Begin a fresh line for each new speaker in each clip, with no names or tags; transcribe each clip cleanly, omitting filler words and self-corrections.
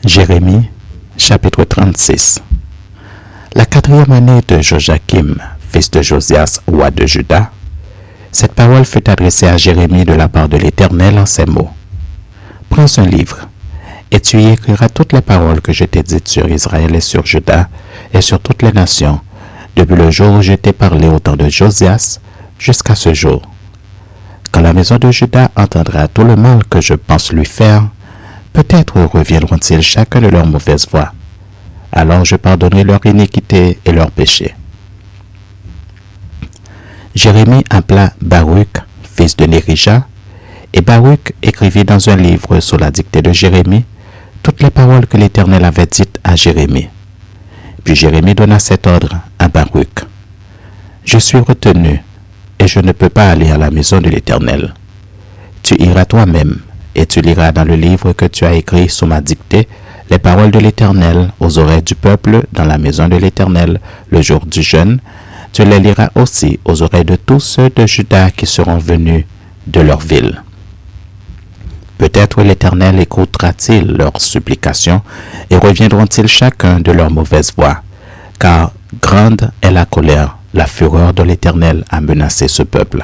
Jérémie, chapitre 36. La 4e année de Joachim, fils de Josias, roi de Juda, cette parole fut adressée à Jérémie de la part de l'Éternel en ces mots. Prends un livre, et tu y écriras toutes les paroles que je t'ai dites sur Israël et sur Juda et sur toutes les nations, depuis le jour où je t'ai parlé au temps de Josias jusqu'à ce jour. Quand la maison de Juda entendra tout le mal que je pense lui faire, peut-être reviendront-ils chacun de leurs mauvaises voies. Alors je pardonnerai leur iniquité et leurs péchés. Jérémie appela Baruch, fils de Nérija, et Baruch écrivit dans un livre sous la dictée de Jérémie toutes les paroles que l'Éternel avait dites à Jérémie. Puis Jérémie donna cet ordre à Baruch. Je suis retenu, et je ne peux pas aller à la maison de l'Éternel. Tu iras toi-même, et tu liras dans le livre que tu as écrit sous ma dictée les paroles de l'Éternel aux oreilles du peuple dans la maison de l'Éternel le jour du jeûne. Tu les liras aussi aux oreilles de tous ceux de Juda qui seront venus de leur ville. Peut-être l'Éternel écoutera-t-il leurs supplications et reviendront-ils chacun de leurs mauvaises voies, car grande est la colère, la fureur de l'Éternel a menacé ce peuple.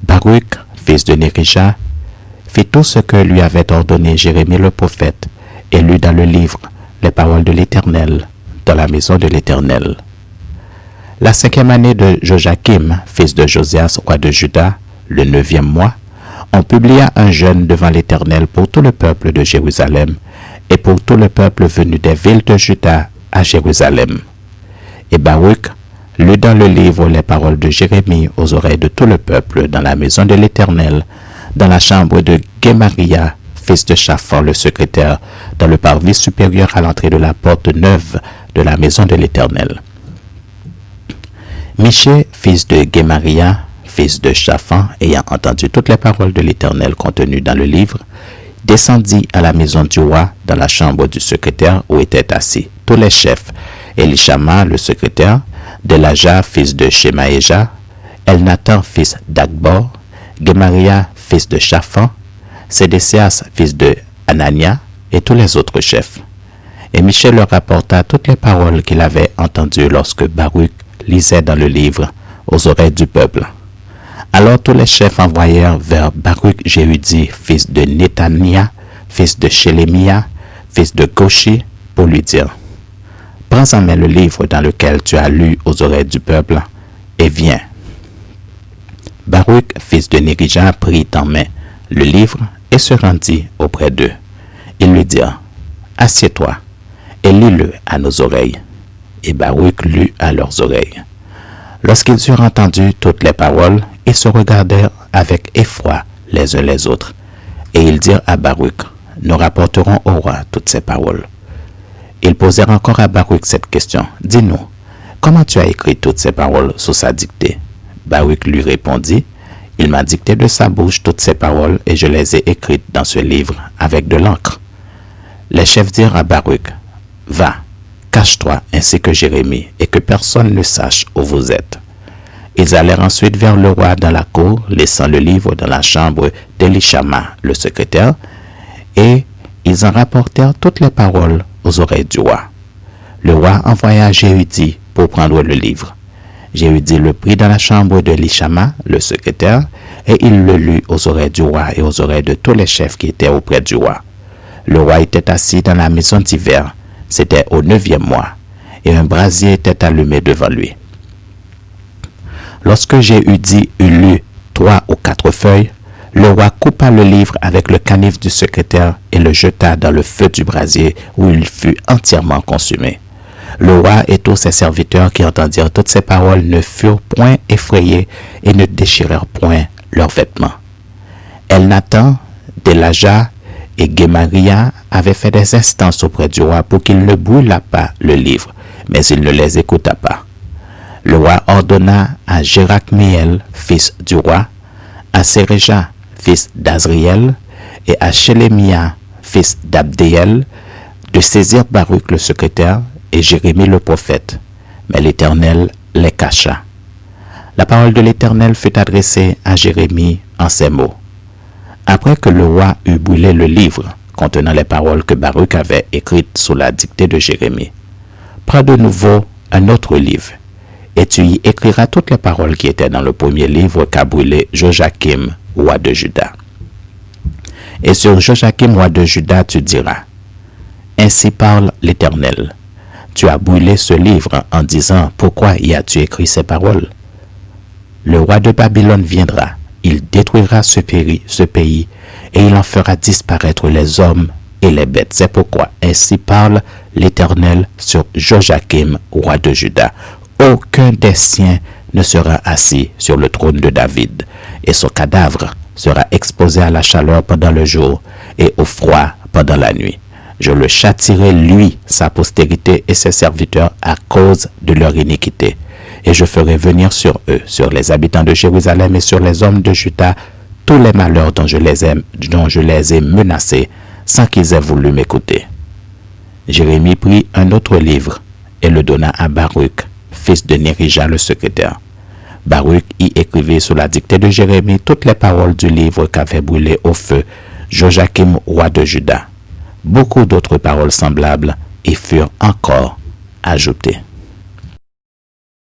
Baruch, fils de Nérija, fit tout ce que lui avait ordonné Jérémie le prophète et lut dans le livre les paroles de l'Éternel dans la maison de l'Éternel. La 5e année de Joachim, fils de Josias, roi de Juda, le 9e mois, on publia un jeûne devant l'Éternel pour tout le peuple de Jérusalem et pour tout le peuple venu des villes de Juda à Jérusalem. Et Baruch lut dans le livre les paroles de Jérémie aux oreilles de tout le peuple dans la maison de l'Éternel, dans la chambre de Gemaria, fils de Shaphan le secrétaire, dans le parvis supérieur à l'entrée de la porte neuve de la maison de l'Éternel. Michée, fils de Gemaria, fils de Shaphan, ayant entendu toutes les paroles de l'Éternel contenues dans le livre, descendit à la maison du roi dans la chambre du secrétaire où étaient assis tous les chefs, Elishama le secrétaire, Delaja fils de Shemaéja, Elnathan fils d'Akbor, Gemaria fils de Shaphan, Sédécias fils de Anania et tous les autres chefs. Et Michée leur rapporta toutes les paroles qu'il avait entendues lorsque Baruch lisait dans le livre aux oreilles du peuple. Alors tous les chefs envoyèrent vers Baruch Jéhudi, fils de Netania, fils de Shelemia, fils de Goshi, pour lui dire: Prends en main le livre dans lequel tu as lu aux oreilles du peuple, et viens. Baruch, fils de Nérija, prit en main le livre et se rendit auprès d'eux. Ils lui dirent: Assieds-toi et lis-le à nos oreilles. Et Baruch lut à leurs oreilles. Lorsqu'ils eurent entendu toutes les paroles, ils se regardèrent avec effroi les uns les autres. Et ils dirent à Baruch: Nous rapporterons au roi toutes ces paroles. Ils posèrent encore à Baruch cette question: Dis-nous, comment tu as écrit toutes ces paroles sous sa dictée? Baruch lui répondit: Il m'a dicté de sa bouche toutes ces paroles et je les ai écrites dans ce livre avec de l'encre. Les chefs dirent à Baruch: Va, cache-toi ainsi que Jérémie et que personne ne sache où vous êtes. Ils allèrent ensuite vers le roi dans la cour, laissant le livre dans la chambre d'Elishama, le secrétaire, et ils en rapportèrent toutes les paroles aux oreilles du roi. Le roi envoya Jéhudi pour prendre le livre. Jéhudi le prit dans la chambre d'Elishama, le secrétaire, et il le lut aux oreilles du roi et aux oreilles de tous les chefs qui étaient auprès du roi. Le roi était assis dans la maison d'hiver, c'était au 9e mois, et un brasier était allumé devant lui. Lorsque Jéhudi eut lu 3 ou 4 feuilles, le roi coupa le livre avec le canif du secrétaire et le jeta dans le feu du brasier où il fut entièrement consumé. Le roi et tous ses serviteurs qui entendirent toutes ces paroles ne furent point effrayés et ne déchirèrent point leurs vêtements. Elnathan, Delaja et Gemaria avaient fait des instances auprès du roi pour qu'il ne brûlât pas le livre, mais il ne les écouta pas. Le roi ordonna à Jérachmiel, fils du roi, à Séréja, fils d'Azriel, et à Shelemia, fils d'Abdéel, de saisir Baruch le secrétaire et Jérémie le prophète, mais l'Éternel les cacha. La parole de l'Éternel fut adressée à Jérémie en ces mots. Après que le roi eut brûlé le livre, contenant les paroles que Baruch avait écrites sous la dictée de Jérémie. Prends de nouveau un autre livre, et tu y écriras toutes les paroles qui étaient dans le premier livre qu'a brûlé Joachim, roi de Juda. Et sur Joachim, roi de Juda, tu diras, ainsi parle l'Éternel. Tu as brûlé ce livre en disant, pourquoi y as-tu écrit ces paroles? Le roi de Babylone viendra, il détruira ce pays, et il en fera disparaître les hommes et les bêtes. C'est pourquoi ainsi parle l'Éternel sur Joachim, roi de Juda. Aucun des siens ne sera assis sur le trône de David, et son cadavre sera exposé à la chaleur pendant le jour et au froid pendant la nuit. Je le châtierai, lui, sa postérité et ses serviteurs, à cause de leur iniquité. Et je ferai venir sur eux, sur les habitants de Jérusalem et sur les hommes de Juda, tous les malheurs dont je les ai menacés, sans qu'ils aient voulu m'écouter. Jérémie prit un autre livre et le donna à Baruch, fils de Nérija le secrétaire. Baruch y écrivit sous la dictée de Jérémie toutes les paroles du livre qu'avait brûlé au feu Joachim, roi de Juda. Beaucoup d'autres paroles semblables y furent encore ajoutées.